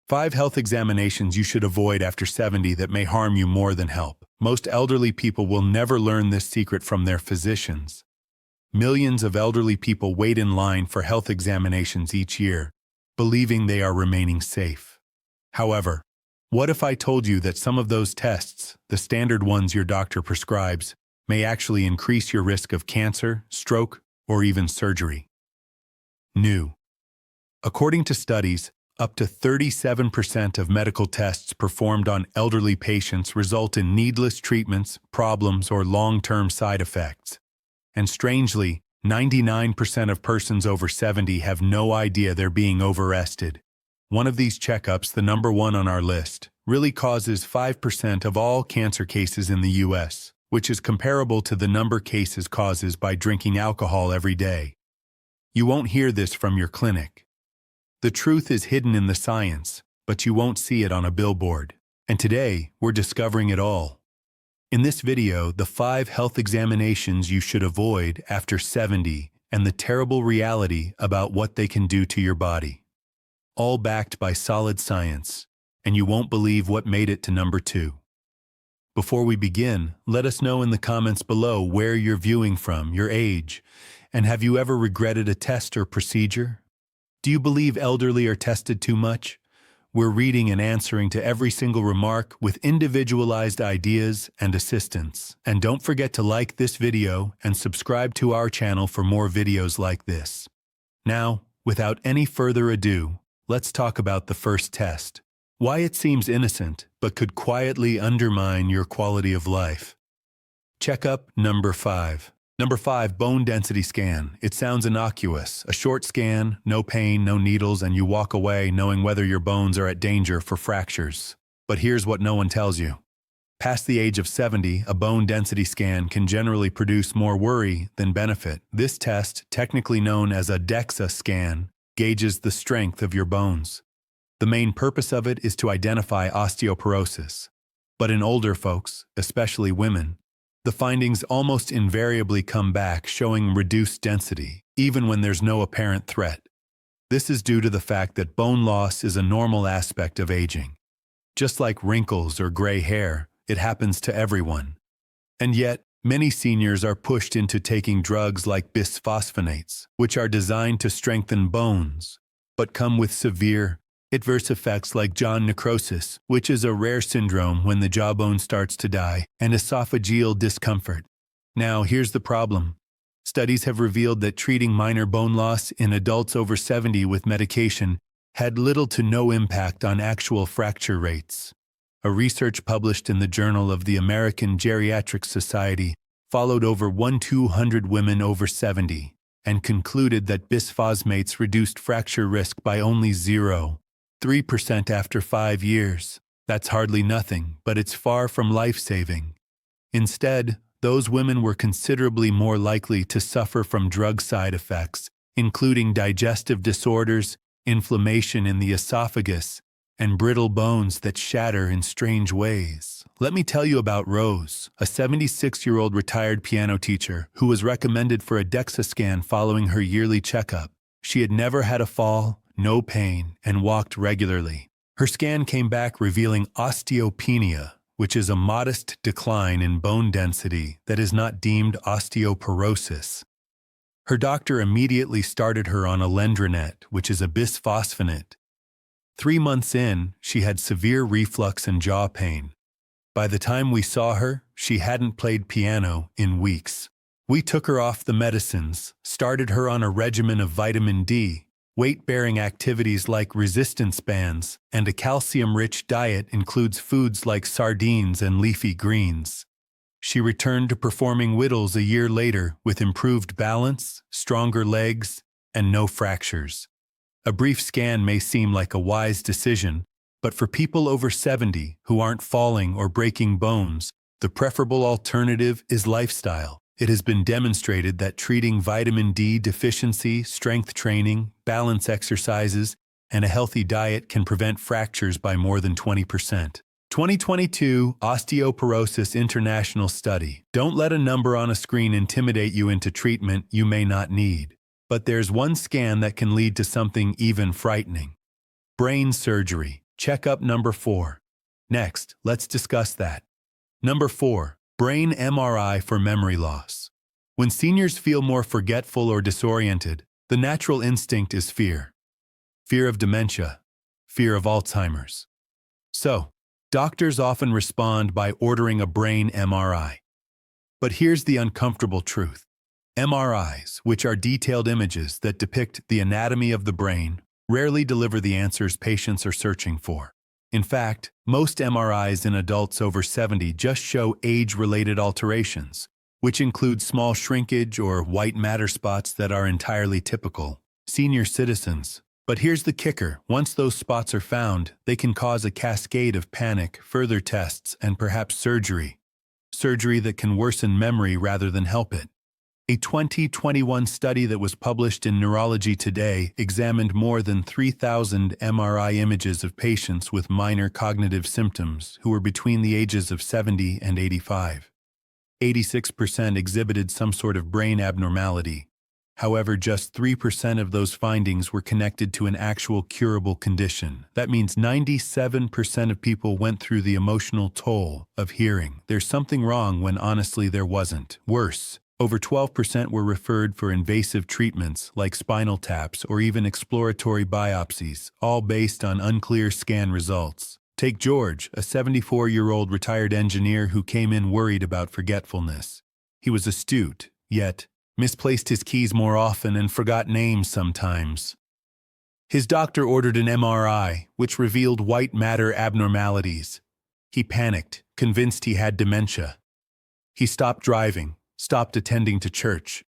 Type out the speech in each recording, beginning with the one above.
5 health examinations you should avoid after 70 that may harm you more than help. Most elderly people will never learn this secret from their physicians. Millions of elderly people wait in line for health examinations each year, believing they are remaining safe. However, what if I told you that some of those tests, the standard ones your doctor prescribes, may actually increase your risk of cancer, stroke, or even surgery? New. According to studies, up to 37% of medical tests performed on elderly patients result in needless treatments, problems, or long-term side effects. And strangely, 99% of persons over 70 have no idea they're being overrested. One of these checkups, the number one on our list, really causes 5% of all cancer cases in the U.S., which is comparable to the number cases causes by drinking alcohol every day. You won't hear this from your clinic. The truth is hidden in the science, but you won't see it on a billboard. And today, we're discovering it all. In this video, the 5 health examinations you should avoid after 70 and the terrible reality about what they can do to your body. All backed by solid science, and you won't believe what made it to number 2. Before we begin, let us know in the comments below where you're viewing from, your age, and have you ever regretted a test or procedure? Do you believe elderly are tested too much? We're reading and answering to every single remark with individualized ideas and assistance. And don't forget to like this video and subscribe to our channel for more videos like this. Now, without any further ado, let's talk about the first test. Why it seems innocent, but could quietly undermine your quality of life. Checkup number 5. Number 5, bone density scan. It sounds innocuous. A short scan, no pain, no needles, and you walk away knowing whether your bones are at danger for fractures. But here's what no one tells you. Past the age of 70, a bone density scan can generally produce more worry than benefit. This test, technically known as a DEXA scan, gauges the strength of your bones. The main purpose of it is to identify osteoporosis. But in older folks, especially women, the findings almost invariably come back showing reduced density, even when there's no apparent threat. This is due to the fact that bone loss is a normal aspect of aging. Just like wrinkles or gray hair, it happens to everyone. And yet, many seniors are pushed into taking drugs like bisphosphonates, which are designed to strengthen bones, but come with severe adverse effects like jaw necrosis, which is a rare syndrome when the jawbone starts to die, and esophageal discomfort. Now, here's the problem. Studies have revealed that treating minor bone loss in adults over 70 with medication had little to no impact on actual fracture rates. A research published in the Journal of the American Geriatric Society followed over 1,200 women over 70 and concluded that bisphosphonates reduced fracture risk by only 0.3% after 5 years. That's hardly nothing, but it's far from life-saving. Instead, those women were considerably more likely to suffer from drug side effects, including digestive disorders, inflammation in the esophagus, and brittle bones that shatter in strange ways. Let me tell you about Rose, a 76-year-old retired piano teacher who was recommended for a DEXA scan following her yearly checkup. She had never had a fall, no pain, and walked regularly. Her scan came back revealing osteopenia, which is a modest decline in bone density that is not deemed osteoporosis. Her doctor immediately started her on alendronate, which is a bisphosphonate. 3 months in, she had severe reflux and jaw pain. By the time we saw her, she hadn't played piano in weeks. We took her off the medicines, started her on a regimen of vitamin D, weight-bearing activities like resistance bands, and a calcium-rich diet includes foods like sardines and leafy greens. She returned to performing whittles a year later with improved balance, stronger legs, and no fractures. A brief scan may seem like a wise decision, but for people over 70 who aren't falling or breaking bones, the preferable alternative is lifestyle. It has been demonstrated that treating vitamin D deficiency, strength training, balance exercises, and a healthy diet can prevent fractures by more than 20%. 2022 Osteoporosis International Study. Don't let a number on a screen intimidate you into treatment you may not need. But there's one scan that can lead to something even frightening. Brain surgery. Checkup number 4. Next, let's discuss that. Number 4. Brain MRI for memory loss. When seniors feel more forgetful or disoriented, the natural instinct is fear. Fear of dementia, fear of Alzheimer's. So, doctors often respond by ordering a brain MRI. But here's the uncomfortable truth. MRIs, which are detailed images that depict the anatomy of the brain, rarely deliver the answers patients are searching for. In fact, most MRIs in adults over 70 just show age-related alterations, which include small shrinkage or white matter spots that are entirely typical. Senior citizens. But here's the kicker. Once those spots are found, they can cause a cascade of panic, further tests, and perhaps surgery. Surgery that can worsen memory rather than help it. A 2021 study that was published in Neurology Today examined more than 3,000 MRI images of patients with minor cognitive symptoms who were between the ages of 70 and 85. 86% exhibited some sort of brain abnormality. However, just 3% of those findings were connected to an actual curable condition. That means 97% of people went through the emotional toll of hearing there's something wrong when honestly there wasn't. Worse, over 12% were referred for invasive treatments like spinal taps or even exploratory biopsies, all based on unclear scan results. Take George, a 74-year-old retired engineer who came in worried about forgetfulness. He was astute, yet misplaced his keys more often and forgot names sometimes. His doctor ordered an MRI, which revealed white matter abnormalities. He panicked, convinced he had dementia. He stopped driving, stopped attending to church.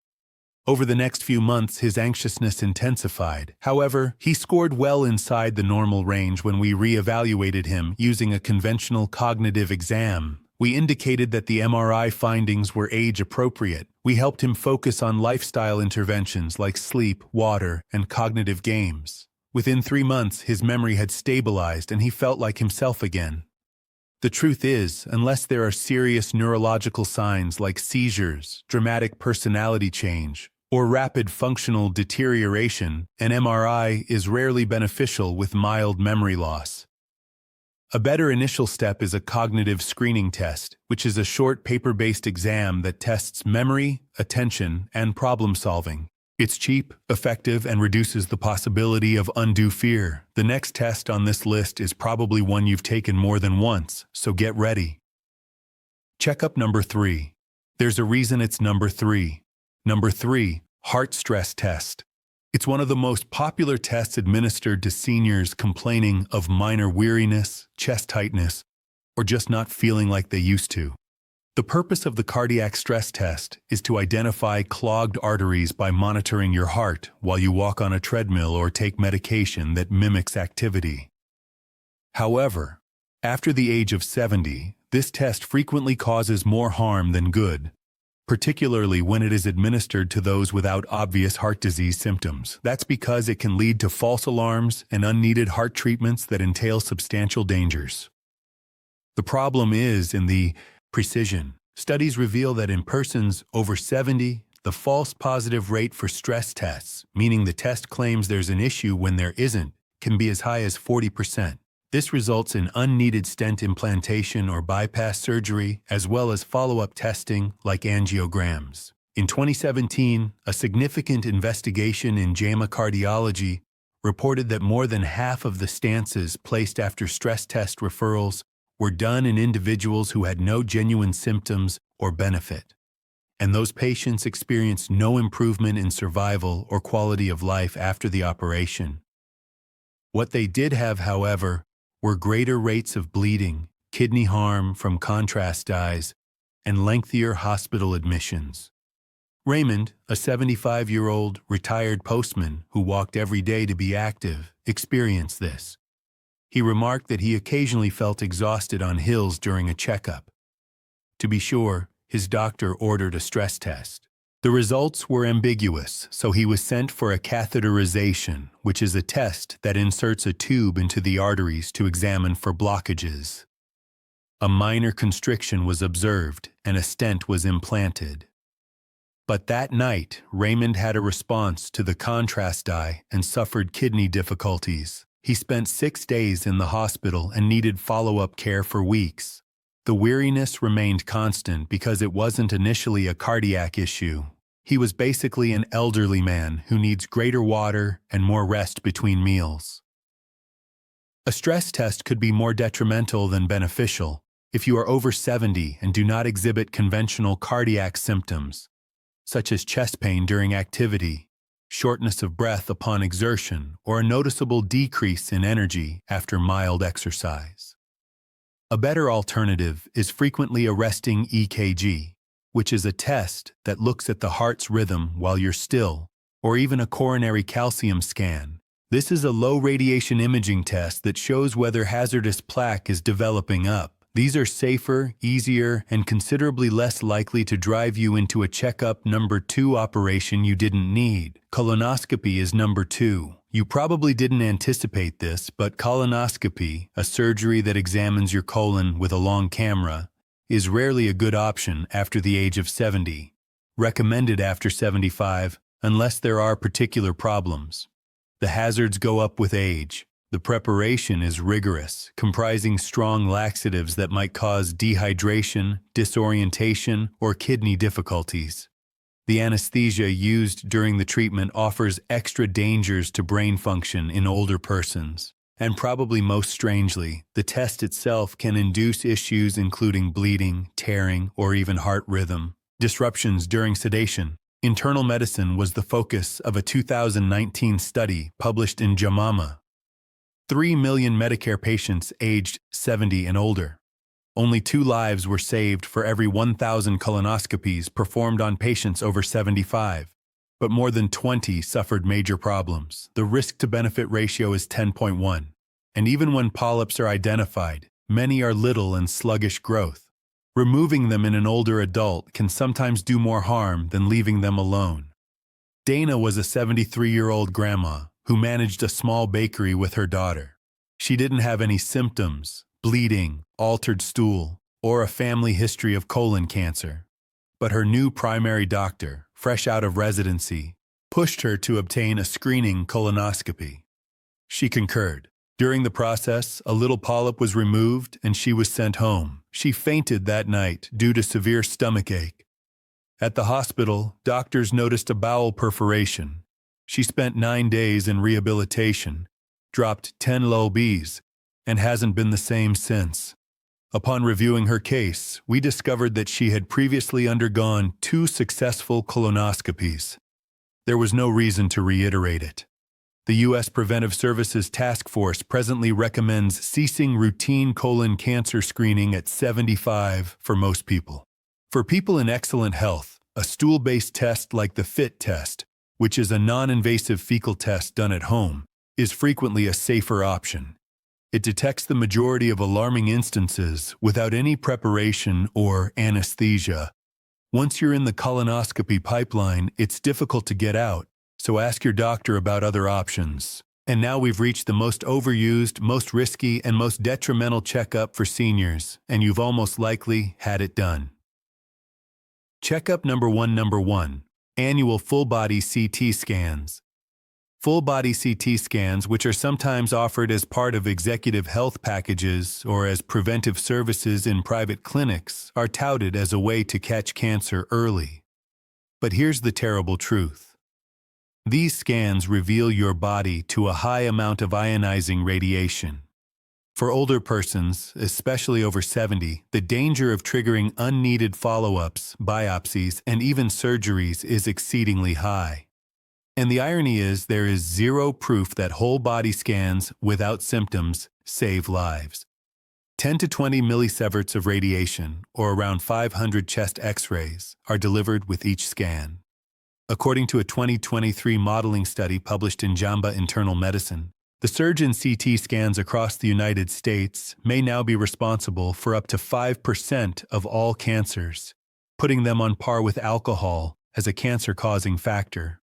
Over the next few months, his anxiousness intensified. However, he scored well inside the normal range when we re-evaluated him using a conventional cognitive exam. We indicated that the MRI findings were age-appropriate. We helped him focus on lifestyle interventions like sleep, water, and cognitive games. Within 3 months, his memory had stabilized and he felt like himself again. The truth is, unless there are serious neurological signs like seizures, dramatic personality change, or rapid functional deterioration, an MRI is rarely beneficial with mild memory loss. A better initial step is a cognitive screening test, which is a short paper-based exam that tests memory, attention, and problem-solving. It's cheap, effective, and reduces the possibility of undue fear. The next test on this list is probably one you've taken more than once, so get ready. Checkup number 3. There's a reason it's number 3. Number 3, heart stress test. It's one of the most popular tests administered to seniors complaining of minor weariness, chest tightness, or just not feeling like they used to. The purpose of the cardiac stress test is to identify clogged arteries by monitoring your heart while you walk on a treadmill or take medication that mimics activity. However, after the age of 70, this test frequently causes more harm than good, particularly when it is administered to those without obvious heart disease symptoms. That's because it can lead to false alarms and unneeded heart treatments that entail substantial dangers. The problem is in the precision. Studies reveal that in persons over 70, the false positive rate for stress tests, meaning the test claims there's an issue when there isn't, can be as high as 40%. This results in unneeded stent implantation or bypass surgery, as well as follow-up testing like angiograms. In 2017, a significant investigation in JAMA Cardiology reported that more than half of the stances placed after stress test referrals were done in individuals who had no genuine symptoms or benefit. And those patients experienced no improvement in survival or quality of life after the operation. What they did have, however, were greater rates of bleeding, kidney harm from contrast dyes, and lengthier hospital admissions. Raymond, a 75-year-old retired postman who walked every day to be active, experienced this. He remarked that he occasionally felt exhausted on hills during a checkup. To be sure, his doctor ordered a stress test. The results were ambiguous, so he was sent for a catheterization, which is a test that inserts a tube into the arteries to examine for blockages. A minor constriction was observed, and a stent was implanted. But that night, Raymond had a response to the contrast dye and suffered kidney difficulties. He spent 6 days in the hospital and needed follow-up care for weeks. The weariness remained constant because it wasn't initially a cardiac issue. He was basically an elderly man who needs greater water and more rest between meals. A stress test could be more detrimental than beneficial if you are over 70 and do not exhibit conventional cardiac symptoms, such as chest pain during activity, shortness of breath upon exertion, or a noticeable decrease in energy after mild exercise. A better alternative is frequently a resting EKG, which is a test that looks at the heart's rhythm while you're still, or even a coronary calcium scan. This is a low-radiation imaging test that shows whether hazardous plaque is developing up. These are safer, easier, and considerably less likely to drive you into a checkup number 2 operation you didn't need. Colonoscopy is number 2. You probably didn't anticipate this, but colonoscopy, a surgery that examines your colon with a long camera, is rarely a good option after the age of 70. Recommended after 75, unless there are particular problems. The hazards go up with age. The preparation is rigorous, comprising strong laxatives that might cause dehydration, disorientation, or kidney difficulties. The anesthesia used during the treatment offers extra dangers to brain function in older persons. And probably most strangely, the test itself can induce issues including bleeding, tearing, or even heart rhythm. Disruptions during sedation. Internal medicine was the focus of a 2019 study published in JAMA. 3 million Medicare patients aged 70 and older. Only 2 lives were saved for every 1,000 colonoscopies performed on patients over 75, but more than 20 suffered major problems. The risk-to-benefit ratio is 10.1, and even when polyps are identified, many are little and sluggish growth. Removing them in an older adult can sometimes do more harm than leaving them alone. Dana was a 73-year-old grandma who managed a small bakery with her daughter. She didn't have any symptoms, bleeding, altered stool, or a family history of colon cancer. But her new primary doctor, fresh out of residency, pushed her to obtain a screening colonoscopy. She concurred. During the process, a little polyp was removed and she was sent home. She fainted that night due to severe stomachache. At the hospital, doctors noticed a bowel perforation. She spent 9 days in rehabilitation, dropped 10 lbs, and hasn't been the same since. Upon reviewing her case, we discovered that she had previously undergone 2 successful colonoscopies. There was no reason to reiterate it. The U.S. Preventive Services Task Force presently recommends ceasing routine colon cancer screening at 75 for most people. For people in excellent health, a stool-based test like the FIT test, which is a non-invasive fecal test done at home, is frequently a safer option. It detects the majority of alarming instances without any preparation or anesthesia. Once you're in the colonoscopy pipeline, it's difficult to get out, so ask your doctor about other options. And now we've reached the most overused, most risky, and most detrimental checkup for seniors, and you've almost likely had it done. Checkup number 1. Annual full-body CT scans. Full-body CT scans, which are sometimes offered as part of executive health packages or as preventive services in private clinics, are touted as a way to catch cancer early. But here's the terrible truth. These scans reveal your body to a high amount of ionizing radiation. For older persons, especially over 70, the danger of triggering unneeded follow-ups, biopsies, and even surgeries is exceedingly high. And the irony is there is zero proof that whole-body scans without symptoms save lives. 10 to 20 millisieverts of radiation, or around 500 chest X-rays, are delivered with each scan. According to a 2023 modeling study published in JAMA Internal Medicine, the surge in CT scans across the United States may now be responsible for up to 5% of all cancers, putting them on par with alcohol as a cancer-causing factor.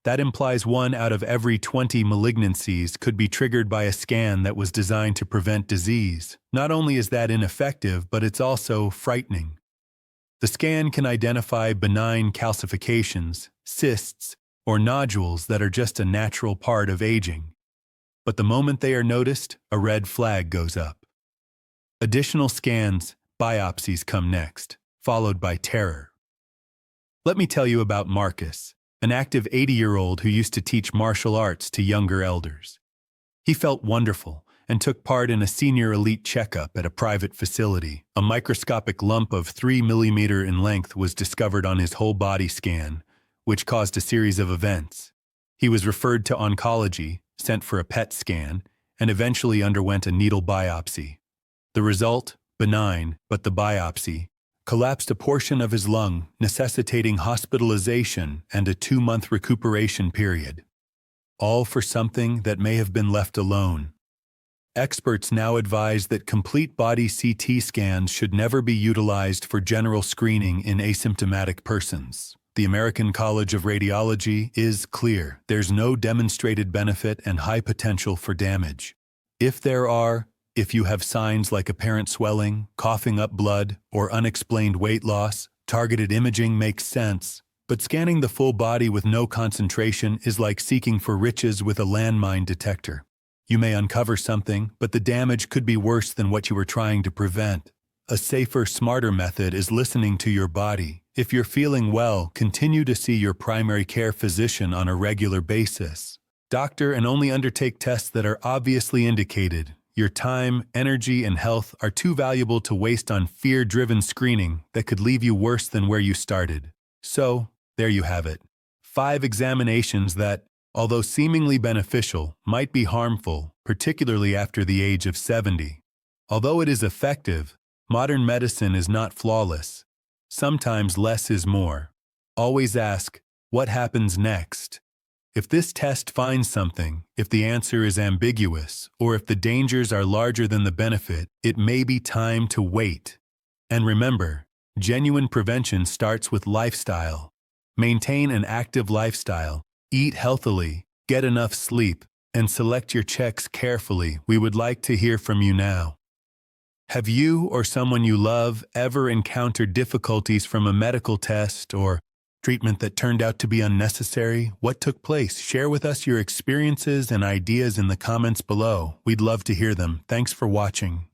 That implies 1 out of every 20 malignancies could be triggered by a scan that was designed to prevent disease. Not only is that ineffective, but it's also frightening. The scan can identify benign calcifications, cysts, or nodules that are just a natural part of aging. But the moment they are noticed, a red flag goes up. Additional scans, biopsies come next, followed by terror. Let me tell you about Marcus, an active 80-year-old who used to teach martial arts to younger elders. He felt wonderful and took part in a senior elite checkup at a private facility. A microscopic lump of 3 mm in length was discovered on his whole body scan, which caused a series of events. He was referred to oncology, sent for a PET scan, and eventually underwent a needle biopsy. The result? Benign, but the biopsy collapsed a portion of his lung, necessitating hospitalization and a 2-month recuperation period. All for something that may have been left alone. Experts now advise that complete body CT scans should never be utilized for general screening in asymptomatic persons. The American College of Radiology is clear. There's no demonstrated benefit and high potential for damage. If you have signs like apparent swelling, coughing up blood, or unexplained weight loss, targeted imaging makes sense. But scanning the full body with no concentration is like seeking for riches with a landmine detector. You may uncover something, but the damage could be worse than what you were trying to prevent. A safer, smarter method is listening to your body. If you're feeling well, continue to see your primary care physician on a regular basis. Doctor and only undertake tests that are obviously indicated. Your time, energy, and health are too valuable to waste on fear-driven screening that could leave you worse than where you started. So, there you have it. 5 examinations that, although seemingly beneficial, might be harmful, particularly after the age of 70. Although it is effective, modern medicine is not flawless. Sometimes less is more. Always ask, what happens next? If this test finds something, if the answer is ambiguous, or if the dangers are larger than the benefit, it may be time to wait. And remember, genuine prevention starts with lifestyle. Maintain an active lifestyle, eat healthily, get enough sleep, and select your checks carefully. We would like to hear from you now. Have you or someone you love ever encountered difficulties from a medical test or treatment that turned out to be unnecessary? What took place? Share with us your experiences and ideas in the comments below. We'd love to hear them. Thanks for watching.